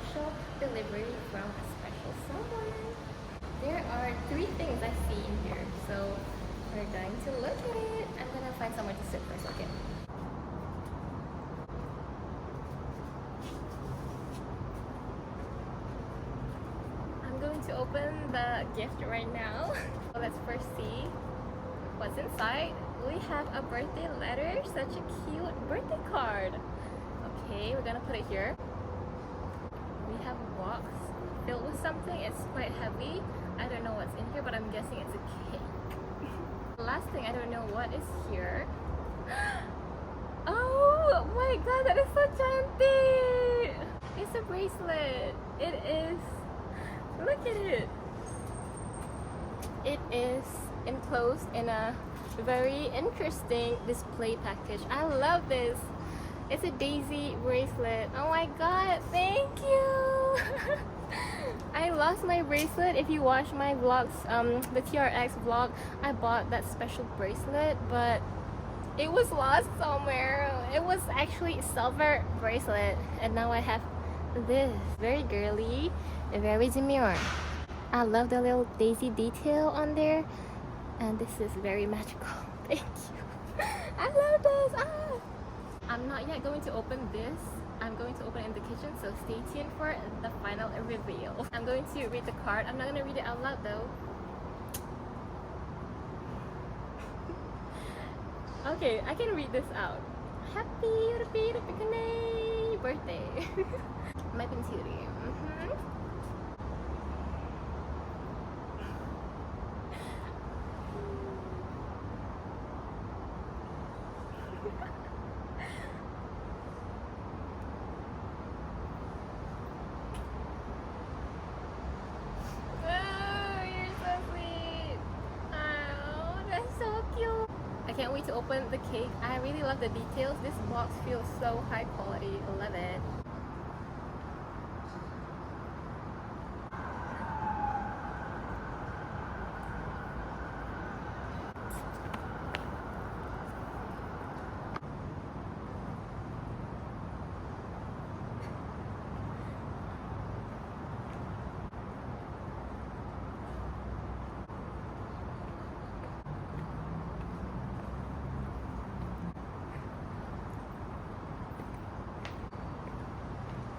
special delivery from a special someone. There are 3 things I see in here, so we're going to look at it. I'm gonna find somewhere to sit first, okay? I'm going to open the gift right now. So let's first see what's inside. We have a birthday letter, such a cute birthday card. Okay, we're gonna put it here. We have a box filled with something. It's quite heavy. I don't know what's in here, but I'm guessing it's a cake. Last thing, I don't know what is here. Oh my god, that is so cantik! It's a bracelet. It is. Look at it. It is enclosed in a very interesting display package. I love this. It's a daisy bracelet. Oh my god, thank you! I lost my bracelet. If you watch my vlogs, the TRX vlog, I bought that special bracelet, but it was lost somewhere. It was actually a silver bracelet, and now I have this. Very girly, very demure. I love the little daisy detail on there, and this is very magical. Thank you. I love this. I'm not yet going to open this. I'm going to open it in the kitchen, so stay tuned for the final reveal. I'm going to read the card. I'm not going to read it out loud though. Okay, I can read this out. Happy birthday. My Pinturi. I can't wait to open the cake. I really love the details. This box feels so high quality. I love it.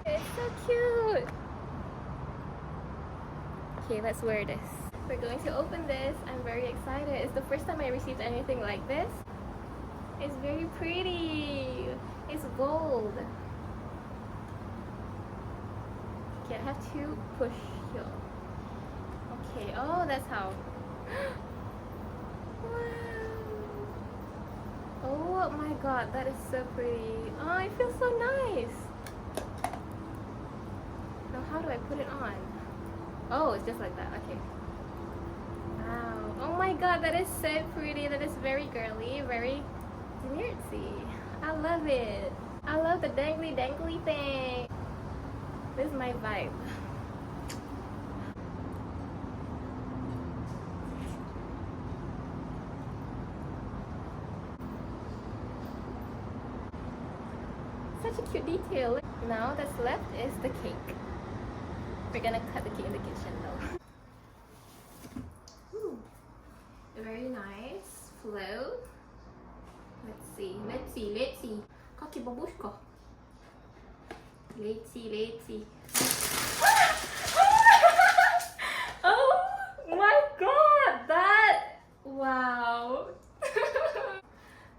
It's so cute. Okay, let's wear this. We're going to open this. I'm very excited. It's the first time I received anything like this. It's very pretty. It's gold. Okay, I have to push here. Okay, oh, that's how. Wow. Oh my god, that is so pretty. Oh, it feels so nice. Now, how do I put it on? Oh, it's just like that. Okay. Wow. Oh my god, that is so pretty. That is very girly, very demurtsy. I love it. I love the dangly thing. This is my vibe. Such a cute detail. Now that's left is the cake. We're gonna cut the cake in the kitchen though. Ooh. Very nice flow. Let's see. Kaki babushka. Let's see. Oh my god! Wow.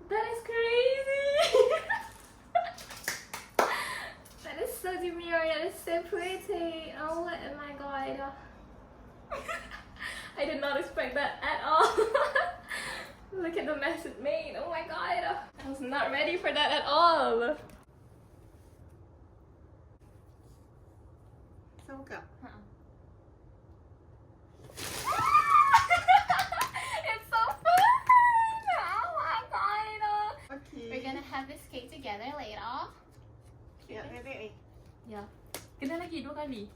That is crazy. That is so demure. That is so pretty. Oh my god. I did not expect that at all. Look at the mess it made. Oh my god. I was not ready for that at all. Soka. It's so fun. Oh my god. Okay. We're gonna have this cake together later. Ya, nenek ni. Ya. Kena lagi 2 kali.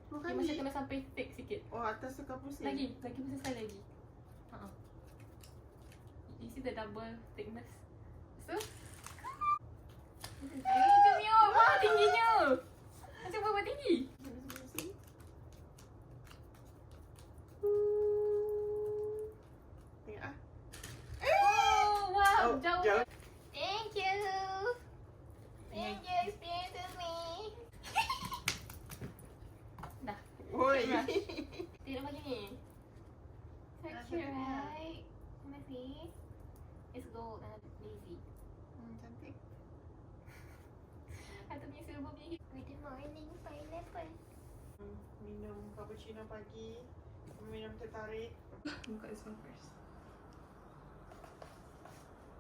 Bukan Dia macam ni. kena sampai thick sikit. Oh, atas tu kau pusing. Lagi pusing sekali lagi. You see the double thickness. So, demure. Wah, tingginya. Macam berapa tinggi? minum cappuccino pagi, minum teh tarik. Buka this one first.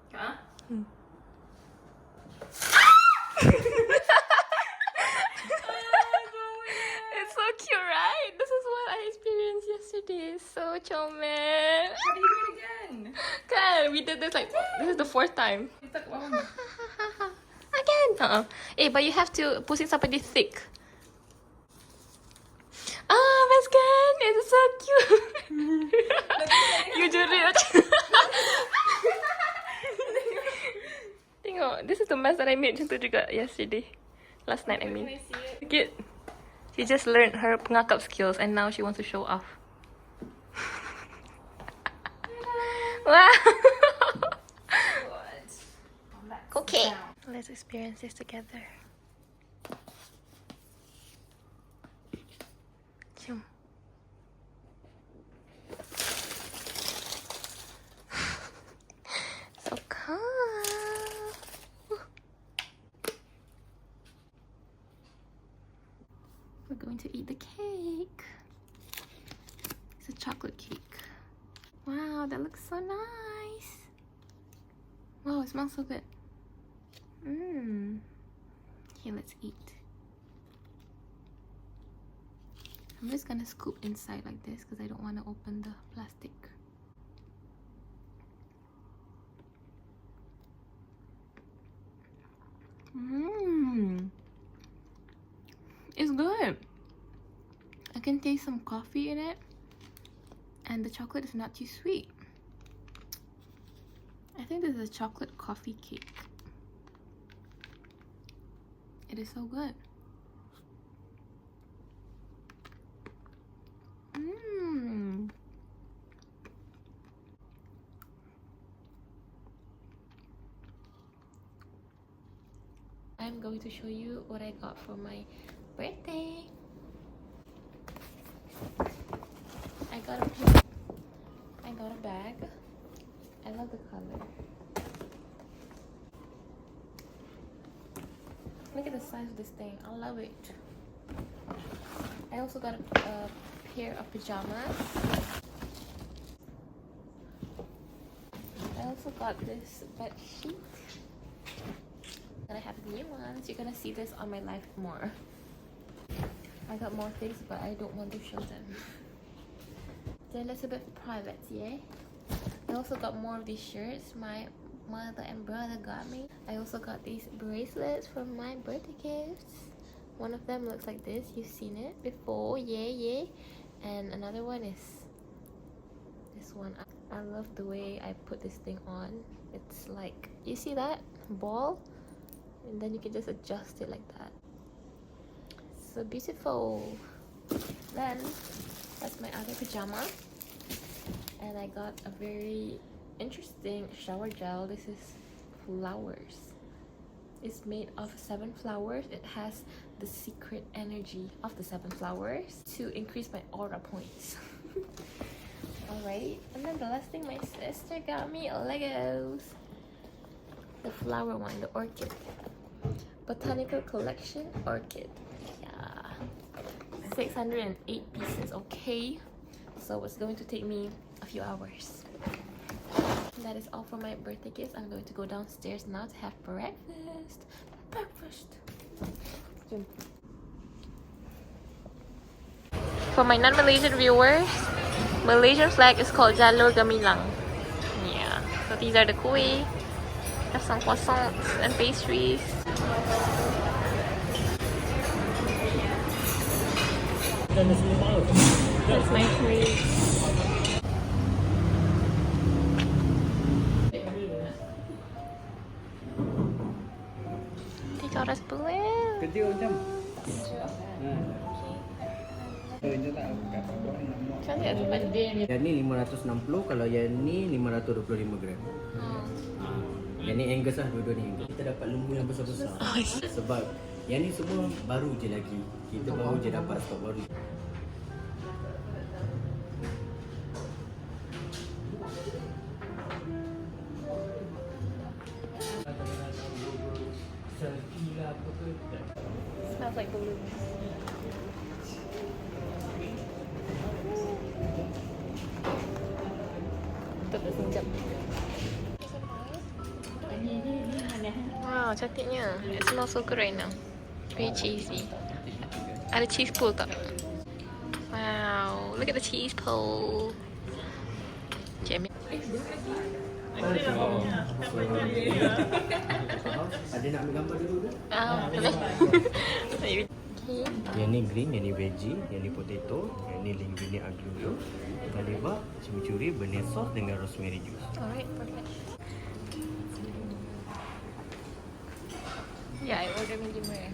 Huh? It's so cute, right? This is what I experienced yesterday. It's so comel. How do you do it again? Kan, we did this like this is the fourth time. You took one more. Again. Eh, but you have to pusing somebody thick. Ah, mas kan, it's so cute. You do it. Tengok, this is the mess that I made macam tu juga yesterday. Last night, I mean. Can I see it? Look it. She just learned her pengakap skills and now she wants to show off. Wow. Good. Okay. Let's experience this together. Zoom. So calm. We're going to eat the cake. It's a chocolate cake. Wow, that looks so nice. Wow, it smells so good. Okay, let's eat. I'm just gonna scoop inside like this because I don't want to open the plastic. It's good. I can taste some coffee in it, and the chocolate is not too sweet. I think this is a chocolate coffee cake. It is so good. I'm going to show you what I got for my birthday. I got a bag. I love the color. Look at the size of this thing. I love it. I also got a pair of pajamas. I also got this bed sheet. And I have new ones. You're gonna see this on my life more. I got more things, but I don't want to show them. They're a little bit private, yeah? I also got more of these shirts my mother and brother got me. I also got these bracelets from my birthday gifts. One of them looks like this. You've seen it before, yeah. And another one is this one. I love the way I put this thing on. It's like, you see that ball? And then you can just adjust it like that. So beautiful. Then that's my other pajama, and I got a very interesting shower gel. This is flowers. It's made of 7 flowers. It has the secret energy of the 7 flowers to increase my aura points. Alright, and then the last thing, my sister got me Legos. The flower one, the orchid. Botanical collection orchid. Yeah. 608 pieces, okay? So it's going to take me a few hours. That is all for my birthday gifts. I'm going to go downstairs now to have breakfast. For my non-Malaysian viewers, Malaysian flag is called Jalur Gemilang. Yeah. So these are the kuih. Have some croissants and pastries. That's my treat. They got us balloons. Kecil macam. Cantik tu pada ni. Yang ni 560, kalau yang ni 525 gram. Yang ni Angus lah, dua-dua ni Angus. Kita dapat lembu yang besar-besar. Sebab yang ni semua baru je lagi. Kita baru je dapat stok baru. Smells like balloons. Sekejap. Wow, cantiknya. It smells so good right now. Very cheesy. Ada cheese pull tak? Wow, look at the cheese pull. Jamie. Ada nak ambil gambar dulu ke? Okay. Yang ni green, yang ni veggie, yang ni potato, yang ni linguine aglio, kaleba, chimichurri, bearnaise sauce dengan rosemary juice. Alright, perfect. Yeah, I order medium rare.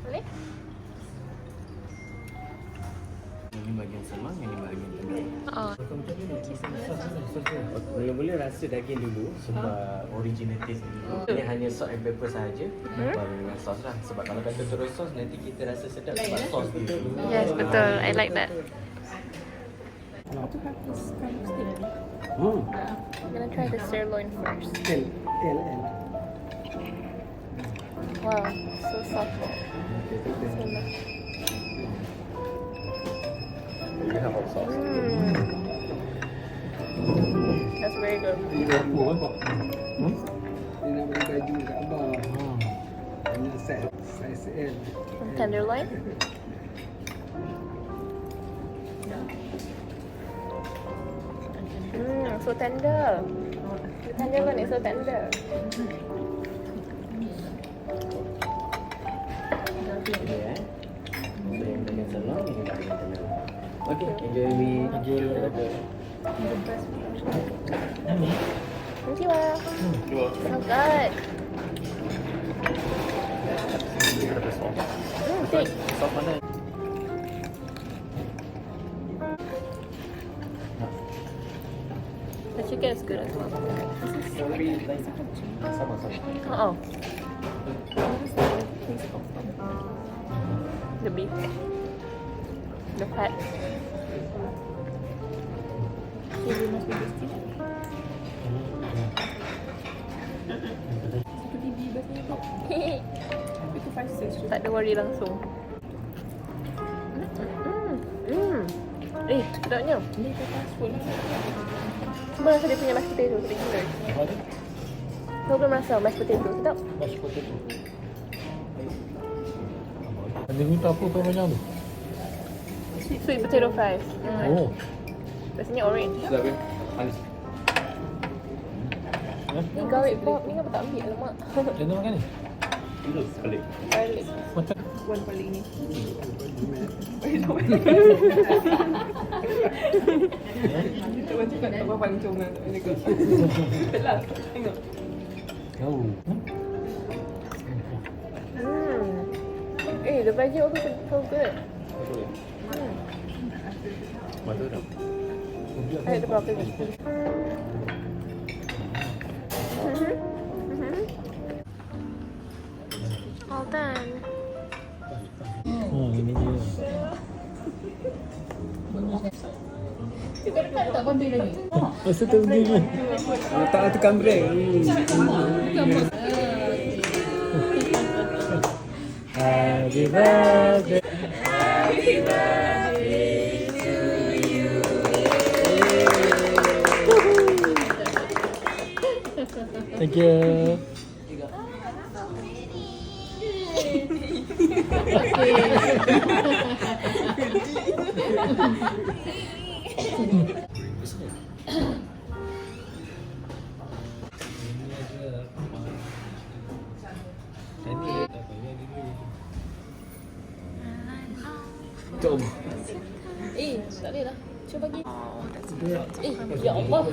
Boleh? Ini bahagian semang, yang ni bahagian tengah. Oh. Mula-mula rasa daging dulu sebab original taste dulu. Ini hanya salt and pepper sahaja. Baru dengan sos lah. Sebab kalau kata terus sos nanti kita rasa sedap sebab sos dulu. Yes, betul. I like that. I'm gonna try the sirloin first. Wow, so soft. So nice. That's very good. Dia nak beli baju kat abang. Hanya size L. Tenderloin. So tender. The tenderloin is so tender. Okay, So yang bahagian semang, yang bahagian tengah. Okay, enjoy me. Thank you. So good. Thick. Sos mana? The chicken is good as well. Sama-sama. Oh. The beef. The fat. Tak ada worry langsung. Sedapnya. Cuba rasa dia punya mashed potato. Sedap gila. Kau belum rasa mashed potato? Sedap? Mashed potato. Dia minta apa banyak tu? Sweet potato fries. Oh. Rasanya orange. Sedap ke? Manis. Ni garlic pork ni kenapa tak ambil? Lemak. Macam mana makan ni? Balik. Garlic. Macam One paling ni. Cuba cakap tak apa paling comel. Betul. Tengok. oh. The veggie also so good. Betul tak? I like the broccoli. All done. Ini dia. Masa tu begini. Tak tekan brake. Happy birthday. Happy birthday to you. Thank you. Coba. Tak boleh lah. Cuba bagi. Ya Allah.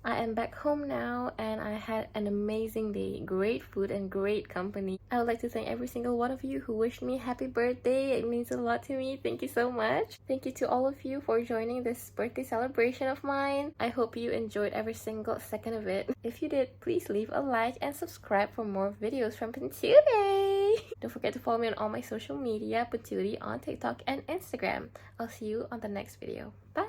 I am back home now and I had an amazing day. Great food and great company. I would like to thank every single one of you who wished me happy birthday. It means a lot to me. Thank you so much. Thank you to all of you for joining this birthday celebration of mine. I hope you enjoyed every single second of it. If you did, please leave a like and subscribe for more videos from Pintude. Don't forget to follow me on all my social media, Patootie on TikTok and Instagram. I'll see you on the next video. Bye!